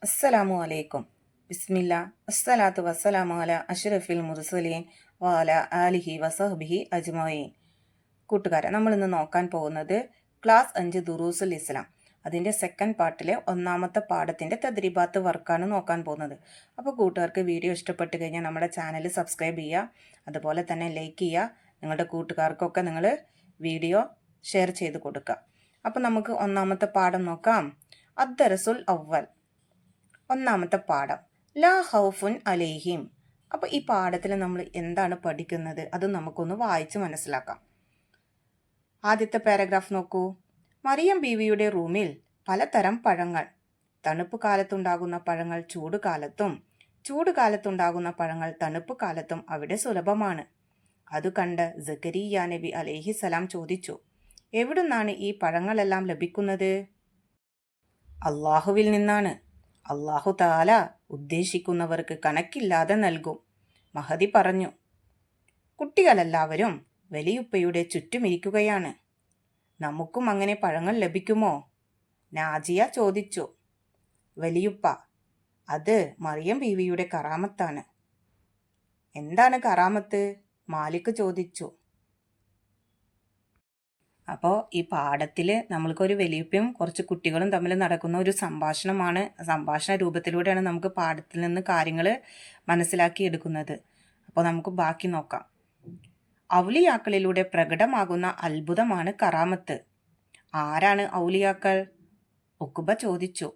അസ്സലാമു അലൈക്കും. ബിസ്മില്ല അസ്സലാത്തു വസ്സലാമു അല അഷ്റഫിൽ മുർസലീൻ വാല ആലിഹി വസഹ്ബിഹി അജ്മഈൻ. കൂട്ടുകാരെ, നമ്മളിന്ന് നോക്കാൻ പോകുന്നത് ക്ലാസ് 5 ദുറൂസുൽ ഇസ്ലാം അതിൻ്റെ സെക്കൻഡ് പാർട്ടിലെ ഒന്നാമത്തെ പാഠത്തിൻ്റെ തദ്രീബാത്ത് വർക്കാണ് നോക്കാൻ പോകുന്നത്. അപ്പോൾ കൂട്ടുകാർക്ക് വീഡിയോ ഇഷ്ടപ്പെട്ട് കഴിഞ്ഞാൽ നമ്മുടെ ചാനൽ സബ്സ്ക്രൈബ് ചെയ്യുക, അതുപോലെ തന്നെ ലൈക്ക് ചെയ്യുക, നിങ്ങളുടെ കൂട്ടുകാർക്കൊക്കെ നിങ്ങൾ വീഡിയോ ഷെയർ ചെയ്ത് കൊടുക്കുക. അപ്പോൾ നമുക്ക് ഒന്നാമത്തെ പാഠം നോക്കാം. അദ്ദറസുൽ അവ്വൽ, ഒന്നാമത്തെ പാഠം ലാ ഹൗഫുൻ അലൈഹിം. അപ്പോൾ ഈ പാഠത്തിൽ നമ്മൾ എന്താണ് പഠിക്കുന്നത് അത് നമുക്കൊന്ന് വായിച്ച് മനസ്സിലാക്കാം. ആദ്യത്തെ പാരഗ്രാഫ് നോക്കൂ. മറിയം ബീവിയുടെ റൂമിൽ പലതരം പഴങ്ങൾ. തണുപ്പ് കാലത്തുണ്ടാകുന്ന പഴങ്ങൾ ചൂടുകാലത്തും ചൂടുകാലത്തുണ്ടാകുന്ന പഴങ്ങൾ തണുപ്പ് കാലത്തും അവിടെ സുലഭമാണ്. അത് കണ്ട് സക്കരിയ നബി അലൈഹിസലാം ചോദിച്ചു, എവിടുന്നാണ് ഈ പഴങ്ങളെല്ലാം ലഭിക്കുന്നത്? അള്ളാഹുവിൽ നിന്നാണ്. അള്ളാഹു താല ഉദ്ദേശിക്കുന്നവർക്ക് കണക്കില്ലാതെ നൽകും. മഹദി പറഞ്ഞു. കുട്ടികളെല്ലാവരും വലിയുപ്പയുടെ ചുറ്റുമിരിക്കുകയാണ്. നമുക്കും അങ്ങനെ പഴങ്ങൾ ലഭിക്കുമോ? നാജിയ ചോദിച്ചു. വലിയുപ്പ, അത് മറിയം ബീവിയുടെ കറാമത്താണ്. എന്താണ് കറാമത്ത്? മാലിക് ചോദിച്ചു. അപ്പോൾ ഈ പാഠത്തിൽ നമ്മൾക്കൊരു വലിയപ്പയും കുറച്ച് കുട്ടികളും തമ്മിൽ നടക്കുന്ന ഒരു സംഭാഷണമാണ്. സംഭാഷണ രൂപത്തിലൂടെയാണ് നമുക്ക് പാഠത്തിൽ നിന്ന് കാര്യങ്ങൾ മനസ്സിലാക്കി എടുക്കുന്നത്. അപ്പോൾ നമുക്ക് ബാക്കി നോക്കാം. ഔലിയാക്കളിലൂടെ പ്രകടമാകുന്ന അത്ഭുതമാണ് കറാമത്ത്. ആരാണ് ഔലിയാക്കൾ? ഉഖ്ബ ചോദിച്ചു.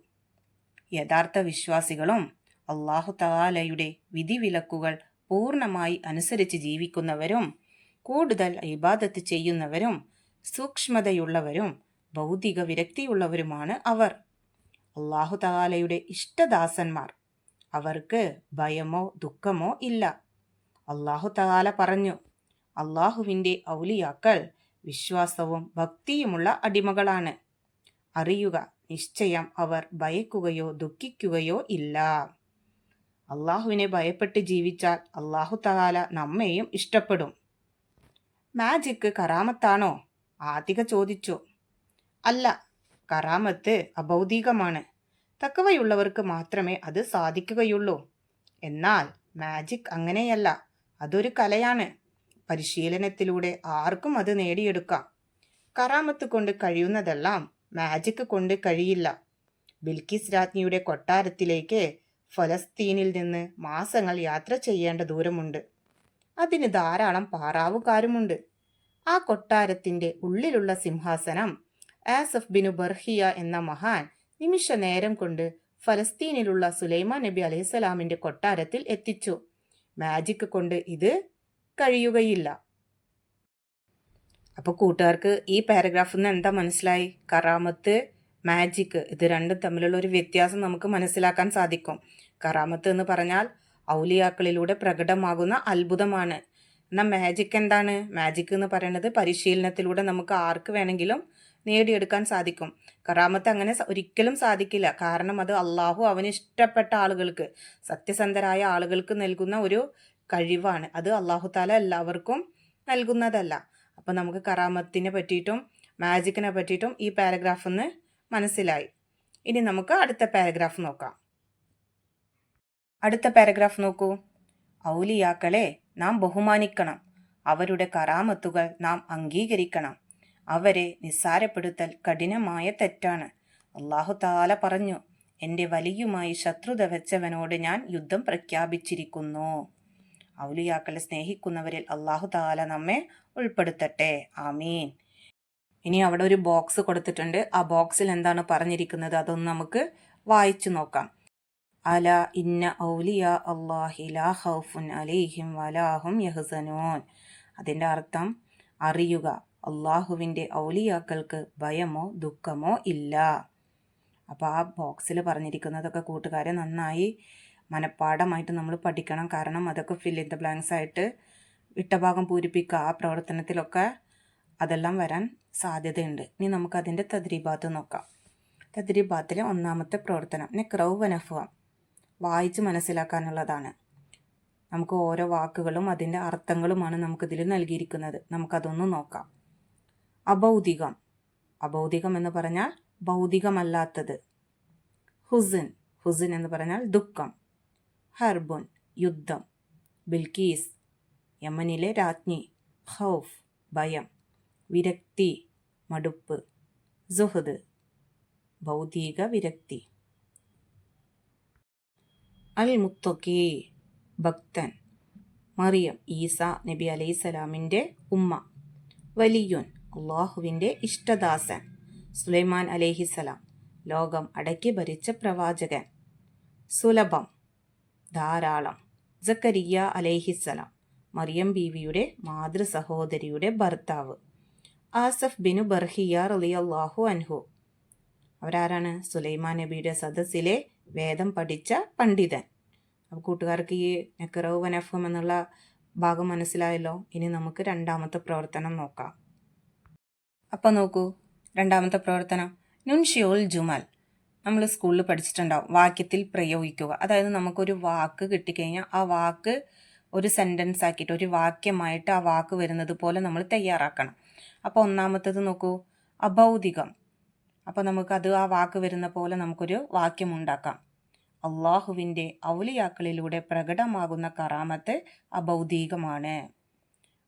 യഥാർത്ഥ വിശ്വാസികളും അല്ലാഹു തആലയുടെ വിധിവിലക്കുകൾ പൂർണ്ണമായി അനുസരിച്ച് ജീവിക്കുന്നവരും കൂടുതൽ ഇബാദത്ത് ചെയ്യുന്നവരും സൂക്ഷ്മതയുള്ളവരും ഭൗതിക വിരക്തിയുള്ളവരുമാണ് അവർ. അല്ലാഹു തആലയുടെ ഇഷ്ടദാസന്മാർ. അവർക്ക് ഭയമോ ദുഃഖമോ ഇല്ല. അല്ലാഹു തആല പറഞ്ഞു, അല്ലാഹുവിൻ്റെ ഔലിയാക്കൾ വിശ്വാസവും ഭക്തിയുമുള്ള അടിമകളാണ്. അറിയുക, നിശ്ചയം അവർ ഭയക്കുകയോ ദുഃഖിക്കുകയോ ഇല്ല. അല്ലാഹുവിനെ ഭയപ്പെട്ട് ജീവിച്ചാൽ അല്ലാഹു തആല നമ്മെയും ഇഷ്ടപ്പെടും. മാജിക് കറാമത്താണോ? ആതിക ചോദിച്ചു. അല്ല, കറാമത്ത് അഭൗതികമാണ്. തഖ്വയുള്ളവർക്ക് മാത്രമേ അത് സാധിക്കുകയുള്ളൂ. എന്നാൽ മാജിക് അങ്ങനെയല്ല, അതൊരു കലയാണ്. പരിശീലനത്തിലൂടെ ആർക്കും അത് നേടിയെടുക്കാം. കറാമത്ത് കൊണ്ട് കഴിയുന്നതെല്ലാം മാജിക് കൊണ്ട് കഴിയില്ല. ബിൽക്കിസ് രാജ്ഞിയുടെ കൊട്ടാരത്തിലേക്ക് ഫലസ്തീനിൽ നിന്ന് മാസങ്ങൾ യാത്ര ചെയ്യേണ്ട ദൂരമുണ്ട്. അതിന് ധാരാളം പാറാവുകാരുമുണ്ട്. ആ കൊട്ടാരത്തിൻ്റെ ഉള്ളിലുള്ള സിംഹാസനം ആസഫ് ബിനു ബർഹിയ എന്ന മഹാൻ നിമിഷ നേരം കൊണ്ട് ഫലസ്തീനിലുള്ള സുലൈമാൻ നബി അലൈഹിസ്സലാമിൻ്റെ കൊട്ടാരത്തിൽ എത്തിച്ചു. മാജിക് കൊണ്ട് ഇത് കഴിയുകയില്ല. അപ്പോൾ കൂട്ടുകാർക്ക് ഈ പാരഗ്രാഫിൽ നിന്ന് എന്താ മനസ്സിലായി? കറാമത്ത്, മാജിക്, ഇത് രണ്ടും തമ്മിലുള്ള ഒരു വ്യത്യാസം നമുക്ക് മനസ്സിലാക്കാൻ സാധിക്കും. കറാമത്ത് എന്ന് പറഞ്ഞാൽ ഔലിയാക്കളിലൂടെ പ്രകടമാകുന്ന അത്ഭുതമാണ്. എന്നാൽ മാജിക് എന്താണ്? മാജിക് എന്ന് പറയുന്നത് പരിശീലനത്തിലൂടെ നമുക്ക് ആർക്ക് വേണമെങ്കിലും നേടിയെടുക്കാൻ സാധിക്കും. കറാമത്ത് അങ്ങനെ ഒരിക്കലും സാധിക്കില്ല. കാരണം അത് അള്ളാഹു അവന് ഇഷ്ടപ്പെട്ട ആളുകൾക്ക്, സത്യസന്ധരായ ആളുകൾക്ക് നൽകുന്ന ഒരു കഴിവാണ്. അത് അള്ളാഹു താല എല്ലാവർക്കും നൽകുന്നതല്ല. അപ്പം നമുക്ക് കറാമത്തിനെ പറ്റിയിട്ടും മാജിക്കിനെ പറ്റിയിട്ടും ഈ പാരഗ്രാഫിൽ നിന്ന് മനസ്സിലായി. ഇനി നമുക്ക് അടുത്ത പാരഗ്രാഫ് നോക്കാം. അടുത്ത പാരഗ്രാഫ് നോക്കൂ. ഔലിയാക്കളെ നാം ബഹുമാനിക്കണം. അവരുടെ കറാമത്തുകൾ നാം അംഗീകരിക്കണം. അവരെ നിസ്സാരപ്പെടുത്തൽ കഠിനമായ തെറ്റാണ്. അല്ലാഹു തആല പറഞ്ഞു, എൻ്റെ വലിയുമായി ശത്രുത വെച്ചവനോട് ഞാൻ യുദ്ധം പ്രഖ്യാപിച്ചിരിക്കുന്നു. ഔലിയാക്കളെ സ്നേഹിക്കുന്നവരിൽ അല്ലാഹു തആല നമ്മെ ഉൾപ്പെടുത്തട്ടെ. ആമീൻ. ഇനി അവിടെ ഒരു ബോക്സ് കൊടുത്തിട്ടുണ്ട്. ആ ബോക്സിൽ എന്താണ് പറഞ്ഞിരിക്കുന്നത് അതൊന്ന് നമുക്ക് വായിച്ചു നോക്കാം. അല ഇന്ന ഔലിയാ അല്ലാഹി ലാ ഖൗഫുൻ അലൈഹിം വലാഹും യഹ്സനൂൻ. അതിൻ്റെ അർത്ഥം, അറിയുക, അള്ളാഹുവിൻ്റെ ഔലിയാക്കൾക്ക് ഭയമോ ദുഃഖമോ ഇല്ല. അപ്പോൾ ആ ബോക്സിൽ പറഞ്ഞിരിക്കുന്നതൊക്കെ കൂട്ടുകാരെ നന്നായി മനഃപ്പാഠമായിട്ട് നമ്മൾ പഠിക്കണം. കാരണം അതൊക്കെ ഫിൽ ഇൻ ദ ബ്ലാങ്ക്സ് ആയിട്ട് വിട്ട ഭാഗം പൂരിപ്പിക്കുക. ആ പ്രവർത്തനത്തിലൊക്കെ അതെല്ലാം വരാൻ സാധ്യതയുണ്ട്. ഇനി നമുക്കതിൻ്റെ തദ്രീബാത്ത് നോക്കാം. തദ്രീബാത്തിലെ ഒന്നാമത്തെ പ്രവർത്തനം നെക്റൗ വനഫ്വ, വായിച്ച് മനസ്സിലാക്കാനുള്ളതാണ്. നമുക്ക് ഓരോ വാക്കുകളും അതിൻ്റെ അർത്ഥങ്ങളുമാണ് നമുക്കിതിൽ നൽകിയിരിക്കുന്നത്. നമുക്കതൊന്ന് നോക്കാം. അഭൗതികം, അഭൗതികം എന്ന് പറഞ്ഞാൽ ഭൗതികമല്ലാത്തത്. ഹുസൻ, ഹുസിൻ എന്ന് പറഞ്ഞാൽ ദുഃഖം. ഹർബുൻ യുദ്ധം. ബിൽക്കീസ് യമനിലെ രാജ്ഞി. ഖൗഫ് ഭയം. വിരക്തി മടുപ്പ്. സുഹദ് ഭൗതിക വിരക്തി. അൽ മുത്തഖി ഭക്തൻ. മറിയം ഈസ നബി അലൈഹിസ്സലാമിൻ്റെ ഉമ്മ. വലിയുൻ അള്ളാഹുവിൻ്റെ ഇഷ്ടദാസൻ. സുലൈമാൻ അലൈഹിസ്സലാം ലോകം അടക്കി ഭരിച്ച പ്രവാചകൻ. സുലഭം ധാരാളം. സക്കരിയ അലൈഹിസ്സലാം മറിയം ബീവിയുടെ മാതൃ സഹോദരിയുടെ ഭർത്താവ്. ആസഫ് ബിനു ബർഹിയ റളിയല്ലാഹു അൻഹു അവരാരാണ്? സുലൈമാൻ നബിയുടെ സദസ്സിലെ വേദം പഠിച്ച പണ്ഡിതൻ. അപ്പോൾ കൂട്ടുകാർക്ക് ഈ നഖറവ് വനഫം എന്നുള്ള ഭാഗം മനസ്സിലായല്ലോ. ഇനി നമുക്ക് രണ്ടാമത്തെ പ്രവർത്തനം നോക്കാം. അപ്പോൾ നോക്കൂ, രണ്ടാമത്തെ പ്രവർത്തനം നുൻഷിയോൽ ജുമൽ. നമ്മൾ സ്കൂളിൽ പഠിച്ചിട്ടുണ്ടാവും, വാക്യത്തിൽ പ്രയോഗിക്കുക. അതായത് നമുക്കൊരു വാക്ക് കിട്ടിക്കഴിഞ്ഞാൽ ആ വാക്ക് ഒരു സെൻറ്റൻസ് ആക്കിയിട്ട് ഒരു വാക്യമായിട്ട് ആ വാക്ക് വരുന്നത് പോലെ നമ്മൾ തയ്യാറാക്കണം. അപ്പോൾ ഒന്നാമത്തേത് നോക്കൂ, അഭൗതികം. അപ്പോൾ നമുക്കത് ആ വാക്ക് വരുന്ന പോലെ നമുക്കൊരു വാക്യം ഉണ്ടാക്കാം. അള്ളാഹുവിൻ്റെ ഔലിയാക്കളിലൂടെ പ്രകടമാകുന്ന കറാമത്ത് അഭൗതികമാണ്.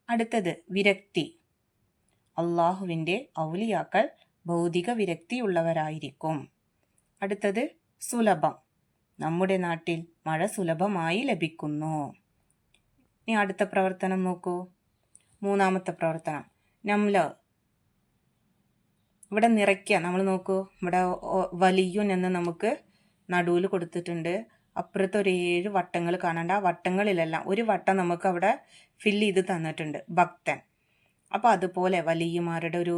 അടുത്തത് വിരക്തി. അള്ളാഹുവിൻ്റെ ഔലിയാക്കൾ ഭൗതിക വിരക്തിയുള്ളവരായിരിക്കും. അടുത്തത് സുലഭം. നമ്മുടെ നാട്ടിൽ മഴ സുലഭമായി ലഭിക്കുന്നു. ഇനി അടുത്ത പ്രവർത്തനം നോക്കൂ, മൂന്നാമത്തെ പ്രവർത്തനം നംല. ഇവിടെ നിറയ്ക്കുക. നമ്മൾ നോക്കൂ, ഇവിടെ വലിയുൻ എന്ന് നമുക്ക് നടുവിൽ കൊടുത്തിട്ടുണ്ട്. അപ്പുറത്ത് ഒരു 7 വട്ടങ്ങൾ കാണേണ്ട. ആ വട്ടങ്ങളിലെല്ലാം ഒരു വട്ടം നമുക്ക് അവിടെ ഫില്ല് ചെയ്ത് തന്നിട്ടുണ്ട്, ഭക്തൻ. അപ്പോൾ അതുപോലെ വലിയമാരുടെ ഒരു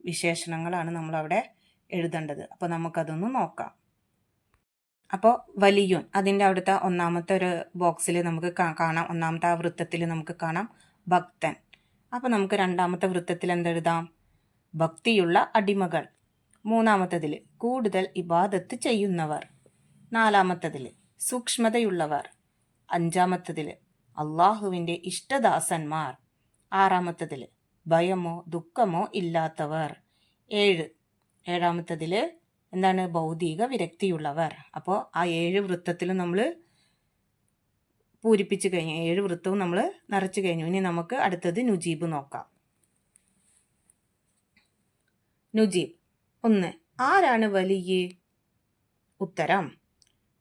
വിശേഷണങ്ങളാണ് നമ്മളവിടെ എഴുതേണ്ടത്. അപ്പോൾ നമുക്കതൊന്ന് നോക്കാം. അപ്പോൾ വലിയുൻ അതിൻ്റെ അവിടുത്തെ ഒന്നാമത്തെ ഒരു ബോക്സിൽ നമുക്ക് കാണാം, ഒന്നാമത്തെ ആ വൃത്തത്തിൽ നമുക്ക് കാണാം ഭക്തൻ. അപ്പോൾ നമുക്ക് രണ്ടാമത്തെ വൃത്തത്തിൽ എന്തെഴുതാം? ഭക്തിയുള്ള അടിമകൾ. മൂന്നാമത്തതിൽ കൂടുതൽ ഇബാദത്ത് ചെയ്യുന്നവർ. നാലാമത്തതിൽ സൂക്ഷ്മതയുള്ളവർ. അഞ്ചാമത്തതിൽ അള്ളാഹുവിൻ്റെ ഇഷ്ടദാസന്മാർ. ആറാമത്തതിൽ ഭയമോ ദുഃഖമോ ഇല്ലാത്തവർ. ഏഴാമത്തതിൽ എന്താണ്? ഭൗതിക വിരക്തിയുള്ളവർ. അപ്പോൾ ആ 7 വൃത്തത്തിലും നമ്മൾ പൂരിപ്പിച്ച് കഴിഞ്ഞു, 7 വൃത്തവും നമ്മൾ നിറച്ചു കഴിഞ്ഞു. ഇനി നമുക്ക് അടുത്തത് നുജീബ് നോക്കാം. നുജീബ് 1. ആരാണ് വലിയ? ഉത്തരം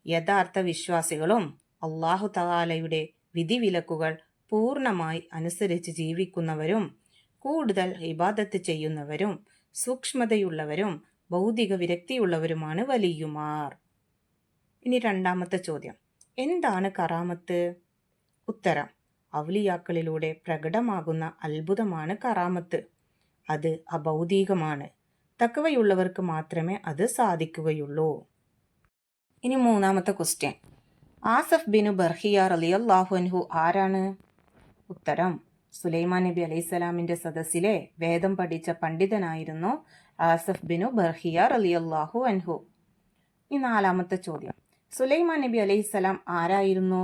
യഥാർത്ഥ വിശ്വാസികളും അള്ളാഹു തആലയുടെ വിധിവിലക്കുകൾ പൂർണ്ണമായി അനുസരിച്ച് ജീവിക്കുന്നവരും കൂടുതൽ ഇബാദത്ത് ചെയ്യുന്നവരും സൂക്ഷ്മതയുള്ളവരും ഭൗതിക വിരക്തിയുള്ളവരുമാണ് വലിയുമാർ. ഇനി രണ്ടാമത്തെ ചോദ്യം, എന്താണ് കറാമത്ത്? ഉത്തരം ഔലിയാക്കളിലൂടെ പ്രകടമാകുന്ന അത്ഭുതമാണ് കറാമത്ത്. അത് അഭൗതികമാണ്. തഖ്വയുള്ളവർക്ക് മാത്രമേ അത് സാധിക്കുകയുള്ളൂ. ഇനി മൂന്നാമത്തെ ക്വസ്റ്റ്യൻ, ആസഫ് ബിനു ബർഹിയ റളിയല്ലാഹു അൻഹു ആരാണ്? ഉത്തരം സുലൈമാൻ നബി അലൈഹിസ്സലാമിൻ്റെ സദസ്സിലെ വേദം പഠിച്ച പണ്ഡിതനായിരുന്നു ആസഫ് ബിനു ബർഹിയ റളിയല്ലാഹു അൻഹു. ഈ നാലാമത്തെ ചോദ്യം, സുലൈമാൻ നബി അലൈഹിസ്സലാം ആരായിരുന്നു?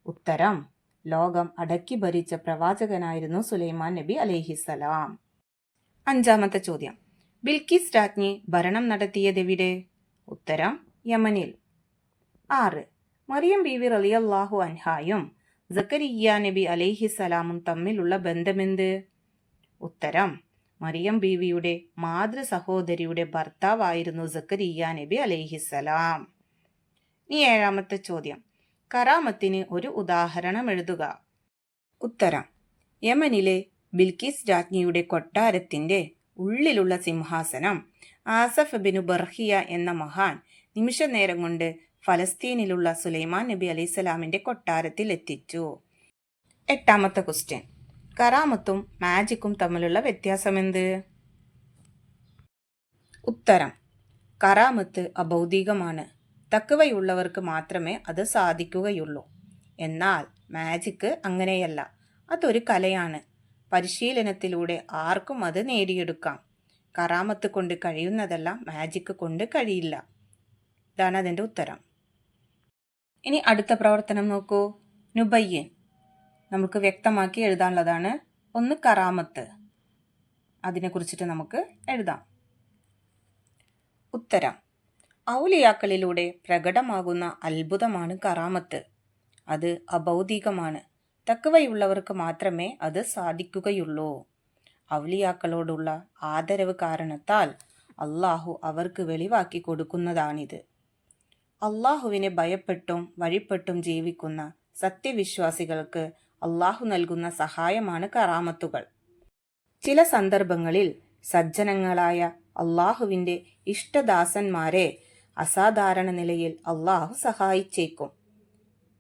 ഉത്തരം ലോകം അടക്കി ഭരിച്ച പ്രവാചകനായിരുന്നു സുലൈമാൻ നബി അലൈഹിസ്സലാം. അഞ്ചാമത്തെ ചോദ്യം, ബിൽക്കീസ് രാജ്ഞി ഭരണം നടത്തിയതെവിടെ? ഉത്തരം യമനിൽ. 6. മറിയം ബീവി റളിയല്ലാഹു അൻഹായും സക്കരിയ നബി അലൈഹിസ്സലാമും തമ്മിലുള്ള ബന്ധമെന്ത്? ഉത്തരം മറിയം ബീവിയുടെ മാതൃ സഹോദരിയുടെ ഭർത്താവായിരുന്നു സക്കരിയ നബി അലൈഹിസ്സലാം. ഇനി 7ാമത്തെ ചോദ്യം, കറാമത്തിന് ഒരു ഉദാഹരണം എഴുതുക. ഉത്തരം യമനിലെ ബിൽക്കീസ് രാജ്ഞിയുടെ കൊട്ടാരത്തിൻ്റെ ഉള്ളിലുള്ള സിംഹാസനം ആസഫ് ബിനു ബർഹിയ എന്ന മഹാൻ നിമിഷ നേരം കൊണ്ട് ഫലസ്തീനിലുള്ള സുലൈമാൻ നബി അലൈഹിസ്സലാമിൻ്റെ കൊട്ടാരത്തിൽ എത്തിച്ചു. 8ാമത്തെ ക്വസ്റ്റ്യൻ, കറാമത്തും മാജിക്കും തമ്മിലുള്ള വ്യത്യാസമെന്ത്? ഉത്തരം കറാമത്ത് അഭൗതികമാണ്. തഖ്വയുള്ളവർക്ക് മാത്രമേ അത് സാധിക്കുകയുള്ളൂ. എന്നാൽ മാജിക്ക് അങ്ങനെയല്ല, അതൊരു കലയാണ്. പരിശീലനത്തിലൂടെ ആർക്കും അത് നേടിയെടുക്കാം. കറാമത്ത് കൊണ്ട് കഴിയുന്നതെല്ലാം മാജിക്ക് കൊണ്ട് കഴിയില്ല. ഇതാണ് അതിൻ്റെ ഉത്തരം. ഇനി അടുത്ത പ്രവർത്തനം നോക്കൂ, നുബയ്യൻ. നമുക്ക് വ്യക്തമാക്കി എഴുതാനുള്ളതാണ്. 1 കറാമത്ത്, അതിനെക്കുറിച്ചിട്ട് നമുക്ക് എഴുതാം. ഉത്തരം ഔലിയാക്കളിലൂടെ പ്രകടമാകുന്ന അത്ഭുതമാണ് കറാമത്ത്. അത് അഭൗതികമാണ്. തഖ്വയുള്ളവർക്ക് മാത്രമേ അത് സാധിക്കുകയുള്ളൂ. ഔലിയാക്കളോടുള്ള ആദരവ് കാരണത്താൽ അള്ളാഹു അവർക്ക് വെളിവാക്കി കൊടുക്കുന്നതാണിത്. അള്ളാഹുവിനെ ഭയപ്പെട്ടും വഴിപ്പെട്ടും ജീവിക്കുന്ന സത്യവിശ്വാസികൾക്ക് അള്ളാഹു നൽകുന്ന സഹായമാണ് കറാമത്തുകൾ. ചില സന്ദർഭങ്ങളിൽ സജ്ജനങ്ങളായ അള്ളാഹുവിൻ്റെ ഇഷ്ടദാസന്മാരെ അസാധാരണ നിലയിൽ അള്ളാഹു സഹായിച്ചേക്കും.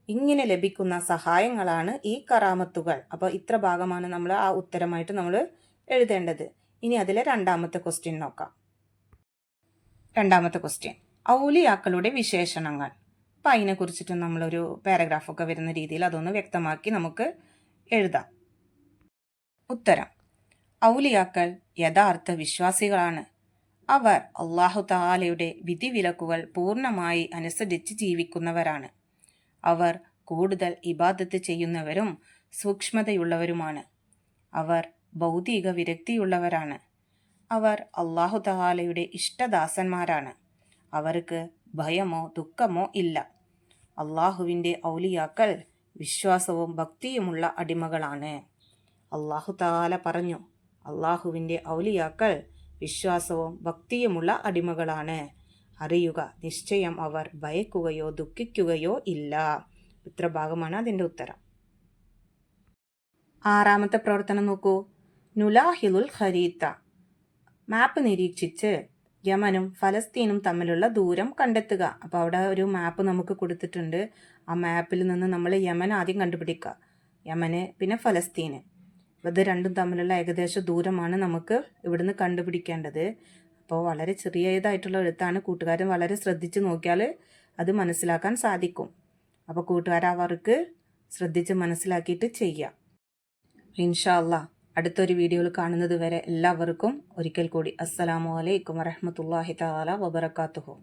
ഇങ്ങനെ ലഭിക്കുന്ന സഹായങ്ങളാണ് ഈ കറാമത്തുകൾ. അപ്പോൾ ഇത്ര ഭാഗമാണ് നമ്മൾ ആ ഉത്തരമായിട്ട് നമ്മൾ എഴുതേണ്ടത്. ഇനി അതിലെ രണ്ടാമത്തെ ക്വസ്റ്റ്യൻ നോക്കാം. രണ്ടാമത്തെ ക്വസ്റ്റ്യൻ, ഔലിയാക്കളുടെ വിശേഷണങ്ങൾ. അപ്പം അതിനെക്കുറിച്ചിട്ട് നമ്മളൊരു പാരഗ്രാഫൊക്കെ വരുന്ന രീതിയിൽ അതൊന്ന് വ്യക്തമാക്കി നമുക്ക് എഴുതാം. ഉത്തരം: ഔലിയാക്കൾ യഥാർത്ഥ വിശ്വാസികളാണ്. അവർ അള്ളാഹു തആലയുടെ വിധിവിലക്കുകൾ പൂർണ്ണമായി അനുസരിച്ച് ജീവിക്കുന്നവരാണ്. അവർ കൂടുതൽ ഇബാദത്ത് ചെയ്യുന്നവരും സൂക്ഷ്മതയുള്ളവരുമാണ്. അവർ ഭൗതിക വിരക്തിയുള്ളവരാണ്. അവർ അള്ളാഹു തആലയുടെ ഇഷ്ടദാസന്മാരാണ്. അവർക്ക് ഭയമോ ദുഃഖമോ ഇല്ല. അള്ളാഹുവിൻ്റെ ഔലിയാക്കൾ വിശ്വാസവും ഭക്തിയുമുള്ള അടിമകളാണ്. അള്ളാഹു തആല പറഞ്ഞു, അള്ളാഹുവിൻ്റെ ഔലിയാക്കൾ വിശ്വാസവും ഭക്തിയുമുള്ള അടിമകളാണ്. അറിയുക, നിശ്ചയം അവർ ഭയക്കുകയോ ദുഃഖിക്കുകയോ ഇല്ല. ഇത്ര ഭാഗമാണ് അതിൻ്റെ ഉത്തരം. ആറാമത്തെ പ്രവർത്തനം നോക്കൂ. നുലാഹിലുൽ ഖരീത്ത. മാപ്പ് നിരീക്ഷിച്ച് യമനും ഫലസ്തീനും തമ്മിലുള്ള ദൂരം കണ്ടെത്തുക. അപ്പോൾ അവിടെ ഒരു മാപ്പ് നമുക്ക് കൊടുത്തിട്ടുണ്ട്. ആ മാപ്പിൽ നിന്ന് നമ്മൾ യമൻ ആദ്യം കണ്ടുപിടിക്കുക. യമന് പിന്നെ ഫലസ്തീന്. ഇത് രണ്ടും തമ്മിലുള്ള ഏകദേശ ദൂരമാണ് നമുക്ക് ഇവിടുന്ന് കണ്ടുപിടിക്കേണ്ടത്. അപ്പോൾ വളരെ ചെറിയതായിട്ടുള്ള എഴുത്താണ്. കൂട്ടുകാരൻ വളരെ ശ്രദ്ധിച്ച് നോക്കിയാൽ അത് മനസ്സിലാക്കാൻ സാധിക്കും. അപ്പോൾ കൂട്ടുകാരവർക്ക് ശ്രദ്ധിച്ച് മനസ്സിലാക്കിയിട്ട് ചെയ്യാം. ഇൻഷാ അല്ലാഹ് അടുത്തൊരു വീഡിയോയിൽ കാണുന്നത് വരെ എല്ലാവർക്കും ഒരിക്കൽ കൂടി അസ്സലാമു അലൈക്കും വറഹ്മത്തുള്ളാഹി തആല വബറകാതുഹു.